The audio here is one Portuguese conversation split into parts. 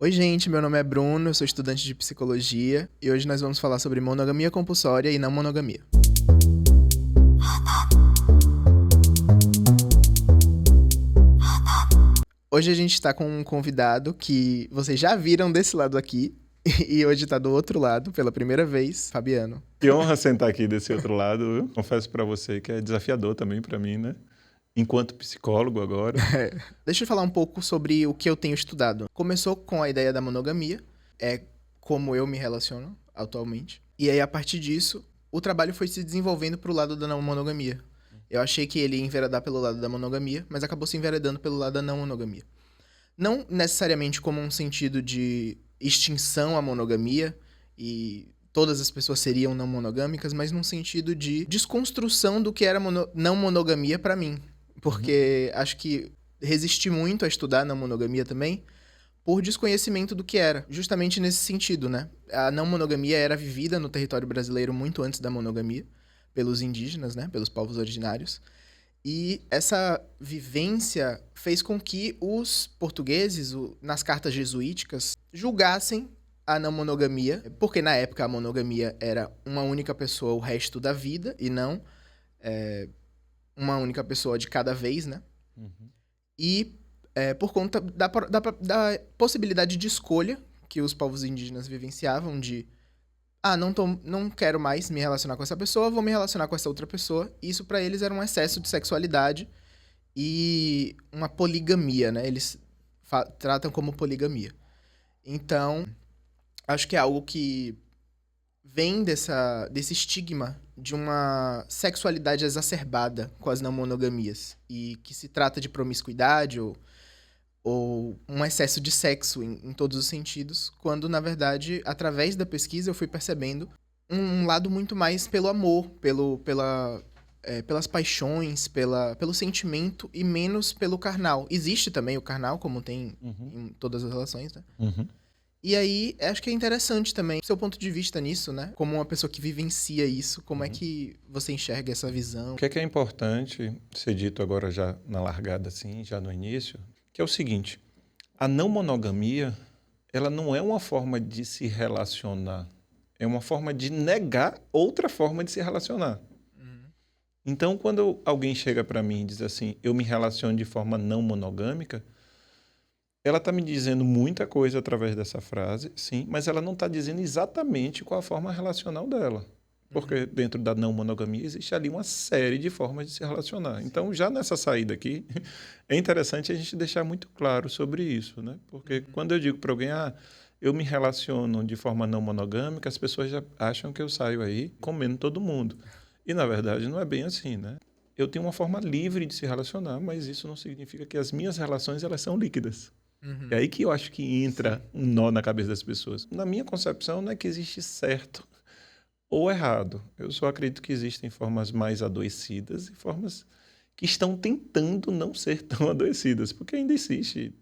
Oi, gente, meu nome é Bruno, eu sou estudante de psicologia e hoje nós vamos falar sobre monogamia compulsória e não monogamia. Hoje a gente está com um convidado que vocês já viram desse lado aqui e hoje está do outro lado pela primeira vez, Fabiano. Que honra sentar aqui desse outro lado, viu? Confesso pra você que é desafiador também pra mim, né? Enquanto psicólogo agora. Deixa eu falar um pouco sobre o que eu tenho estudado. Começou com a ideia da monogamia, é como eu me relaciono atualmente. E aí, a partir disso, o trabalho foi se desenvolvendo pro lado da não monogamia. Eu achei que ele ia enveredar pelo lado da monogamia, mas acabou se enveredando pelo lado da não monogamia. Não necessariamente como um sentido de extinção à monogamia e todas as pessoas seriam não monogâmicas, mas num sentido de desconstrução do que era não monogamia pra mim. Porque acho que resisti muito a estudar não monogamia também por desconhecimento do que era. Justamente nesse sentido, né? A não monogamia era vivida no território brasileiro muito antes da monogamia, pelos indígenas, né? Pelos povos originários. E essa vivência fez com que os portugueses, nas cartas jesuíticas, julgassem a não monogamia, porque na época a monogamia era uma única pessoa o resto da vida e não uma única pessoa de cada vez, né? E por conta da possibilidade de escolha que os povos indígenas vivenciavam de não quero mais me relacionar com essa pessoa, vou me relacionar com essa outra pessoa. Isso pra eles era um excesso de sexualidade e uma poligamia, né? Eles tratam como poligamia. Então, acho que é algo que vem desse estigma de uma sexualidade exacerbada com as não monogamias e que se trata de promiscuidade ou um excesso de sexo em todos os sentidos, quando, na verdade, através da pesquisa eu fui percebendo um lado muito mais pelo amor, pelas paixões, pelo sentimento e menos pelo carnal. Existe também o carnal, como tem em todas as relações, né? E aí, acho que é interessante também, seu ponto de vista nisso, né? Como uma pessoa que vivencia isso, como é que você enxerga essa visão? O que é importante ser dito agora já na largada, assim, já no início, que é o seguinte: a não monogamia, ela não é uma forma de se relacionar, é uma forma de negar outra forma de se relacionar. Então, quando alguém chega para mim e diz assim, eu me relaciono de forma não monogâmica, ela está me dizendo muita coisa através dessa frase, sim, mas ela não está dizendo exatamente qual a forma relacional dela. Porque dentro da não monogamia existe ali uma série de formas de se relacionar. Então, já nessa saída aqui, é interessante a gente deixar muito claro sobre isso, né? Porque quando eu digo para alguém, eu me relaciono de forma não monogâmica, as pessoas já acham que eu saio aí comendo todo mundo. E, na verdade, não é bem assim, né? Eu tenho uma forma livre de se relacionar, mas isso não significa que as minhas relações elas são líquidas. É aí que eu acho que entra um nó na cabeça das pessoas. Na minha concepção, não é que existe certo ou errado. Eu só acredito que existem formas mais adoecidas e formas que estão tentando não ser tão adoecidas, porque ainda existe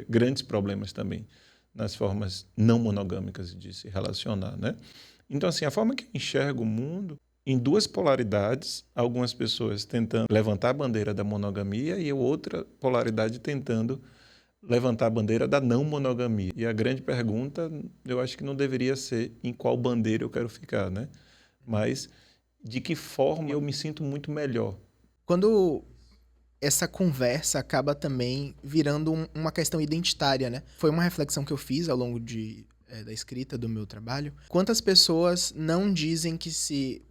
grandes problemas também nas formas não monogâmicas de se relacionar, né? Então, assim, a forma que eu enxergo o mundo em duas polaridades, algumas pessoas tentando levantar a bandeira da monogamia e outra polaridade tentando levantar a bandeira da não monogamia. E a grande pergunta, eu acho que não deveria ser em qual bandeira eu quero ficar, né? Mas de que forma eu me sinto muito melhor. Quando essa conversa acaba também virando uma questão identitária, né? Foi uma reflexão que eu fiz ao longo da escrita do meu trabalho. Quantas pessoas não dizem que se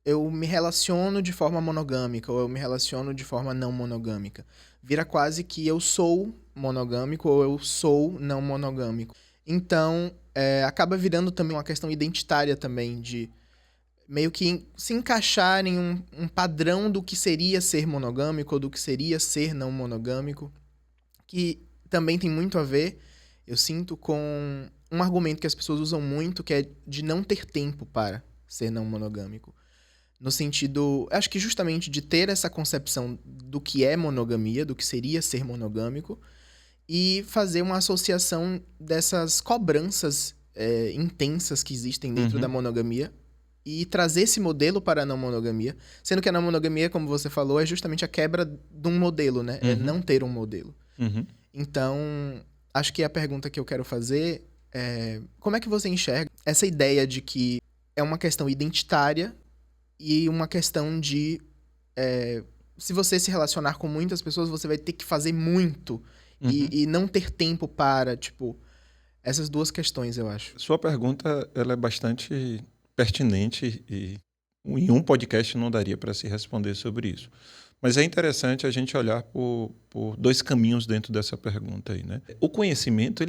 eu me relaciono de forma monogâmica ou eu me relaciono de forma não monogâmica? Vira quase que eu sou monogâmico ou eu sou não monogâmico. Então, acaba virando também uma questão identitária também, de meio que se encaixar em um padrão do que seria ser monogâmico ou do que seria ser não monogâmico, que também tem muito a ver, eu sinto, com um argumento que as pessoas usam muito, que é de não ter tempo para ser não monogâmico. No sentido, acho que justamente de ter essa concepção do que é monogamia, do que seria ser monogâmico, e fazer uma associação dessas cobranças intensas que existem dentro da monogamia e trazer esse modelo para a não monogamia, sendo que a não monogamia, como você falou, é justamente a quebra de um modelo, né? É não ter um modelo. Então, acho que a pergunta que eu quero fazer é como é que você enxerga essa ideia de que é uma questão identitária e uma questão de se você se relacionar com muitas pessoas, você vai ter que fazer muito e não ter tempo para, tipo, essas duas questões, eu acho. Sua pergunta ela é bastante pertinente e em um podcast não daria para se responder sobre isso. Mas é interessante a gente olhar por dois caminhos dentro dessa pergunta aí, né? O conhecimento,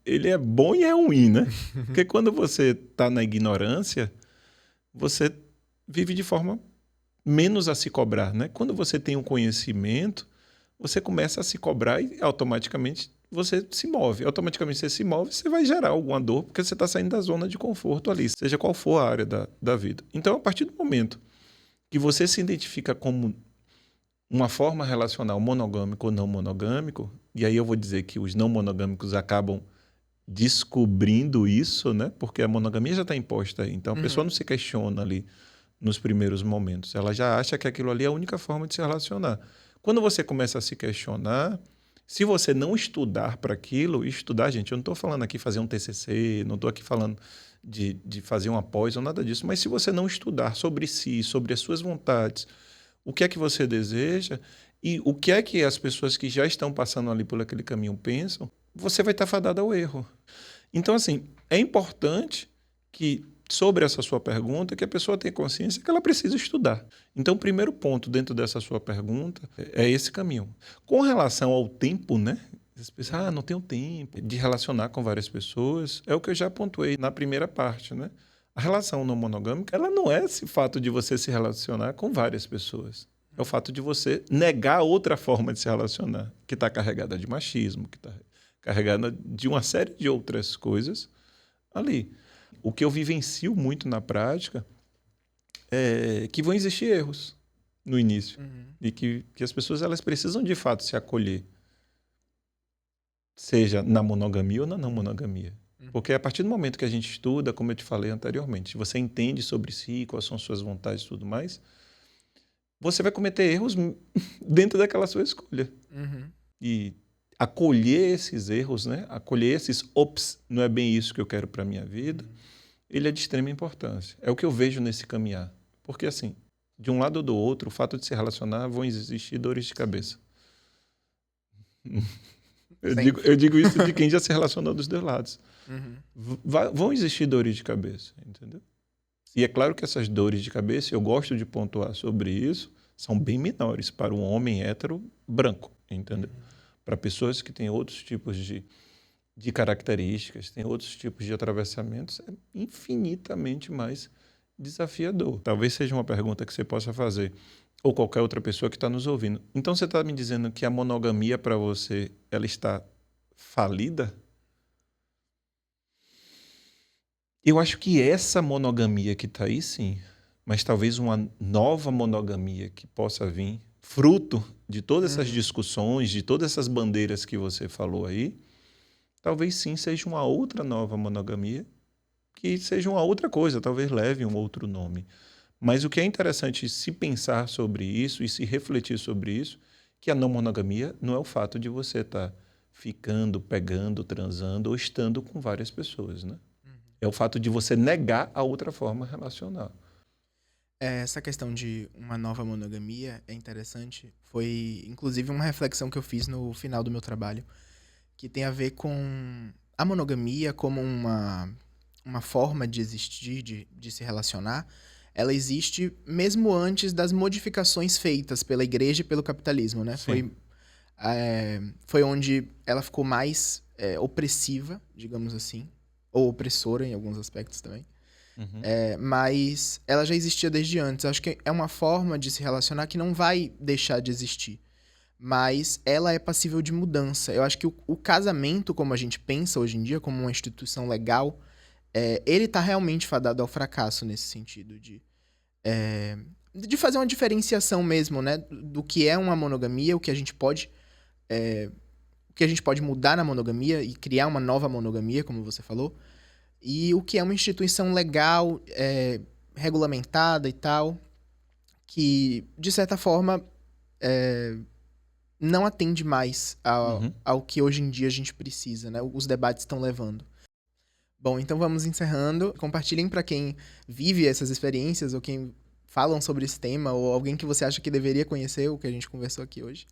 ele é bom e é ruim, né? Porque quando você está na ignorância, você vive de forma menos a se cobrar, né? Quando você tem um conhecimento, você começa a se cobrar e automaticamente você se move. Automaticamente você se move, você vai gerar alguma dor, porque você está saindo da zona de conforto ali, seja qual for a área da vida. Então, a partir do momento que você se identifica como uma forma relacional monogâmico ou não monogâmico, e aí eu vou dizer que os não monogâmicos acabam descobrindo isso, né? Porque a monogamia já está imposta aí. Então, a pessoa não se questiona ali nos primeiros momentos. Ela já acha que aquilo ali é a única forma de se relacionar. Quando você começa a se questionar, se você não estudar para aquilo, estudar, gente, eu não estou falando aqui fazer um TCC, não estou aqui falando de fazer uma pós ou nada disso, mas se você não estudar sobre si, sobre as suas vontades, o que é que você deseja e o que é que as pessoas que já estão passando ali por aquele caminho pensam, você vai estar fadado ao erro. Então, assim, é importante que, sobre essa sua pergunta, que a pessoa tenha consciência que ela precisa estudar. Então, o primeiro ponto dentro dessa sua pergunta é esse caminho. Com relação ao tempo, né? As pessoas, não tenho tempo de relacionar com várias pessoas. É o que eu já pontuei na primeira parte, né? A relação não monogâmica, ela não é esse fato de você se relacionar com várias pessoas. É o fato de você negar outra forma de se relacionar, que está carregada de machismo, que está carregada de uma série de outras coisas ali. O que eu vivencio muito na prática é que vão existir erros no início. E que as pessoas elas precisam, de fato, se acolher. Seja na monogamia ou na não monogamia. Porque a partir do momento que a gente estuda, como eu te falei anteriormente, você entende sobre si, quais são suas vontades e tudo mais, você vai cometer erros dentro daquela sua escolha. E acolher esses erros, né? Acolher esses ops, não é bem isso que eu quero para a minha vida, ele é de extrema importância. É o que eu vejo nesse caminhar. Porque, assim, de um lado ou do outro, o fato de se relacionar, vão existir dores de cabeça. Eu digo isso de quem já se relacionou dos dois lados. Vão existir dores de cabeça, entendeu? E é claro que essas dores de cabeça, eu gosto de pontuar sobre isso, são bem menores para um homem hétero branco, entendeu? Para pessoas que têm outros tipos de características, têm outros tipos de atravessamentos, é infinitamente mais desafiador. Talvez seja uma pergunta que você possa fazer, ou qualquer outra pessoa que está nos ouvindo. Então, você está me dizendo que a monogamia para você, ela está falida? Eu acho que essa monogamia que está aí, sim. Mas talvez uma nova monogamia que possa vir, fruto de todas essas discussões, de todas essas bandeiras que você falou aí, talvez sim seja uma outra nova monogamia, que seja uma outra coisa, talvez leve um outro nome. Mas o que é interessante se pensar sobre isso e se refletir sobre isso, que a não monogamia não é o fato de você estar ficando, pegando, transando ou estando com várias pessoas, né? É o fato de você negar a outra forma relacional. Essa questão de uma nova monogamia é interessante. Foi, inclusive, uma reflexão que eu fiz no final do meu trabalho, que tem a ver com a monogamia como uma forma de existir, de se relacionar. Ela existe mesmo antes das modificações feitas pela igreja e pelo capitalismo, né? Foi onde ela ficou mais opressiva, digamos assim, ou opressora em alguns aspectos também. Mas ela já existia desde antes. Acho que é uma forma de se relacionar que não vai deixar de existir. Mas ela é passível de mudança. Eu acho que o casamento, como a gente pensa hoje em dia, como uma instituição legal, ele tá realmente fadado ao fracasso nesse sentido de fazer uma diferenciação mesmo, né? Do que é uma monogamia, o que a gente pode mudar na monogamia e criar uma nova monogamia, como você falou, e o que é uma instituição legal, regulamentada e tal, que, de certa forma, não atende mais Uhum. ao que hoje em dia a gente precisa, né? Os debates estão levando. Bom, então vamos encerrando. Compartilhem para quem vive essas experiências ou quem falam sobre esse tema ou alguém que você acha que deveria conhecer o que a gente conversou aqui hoje.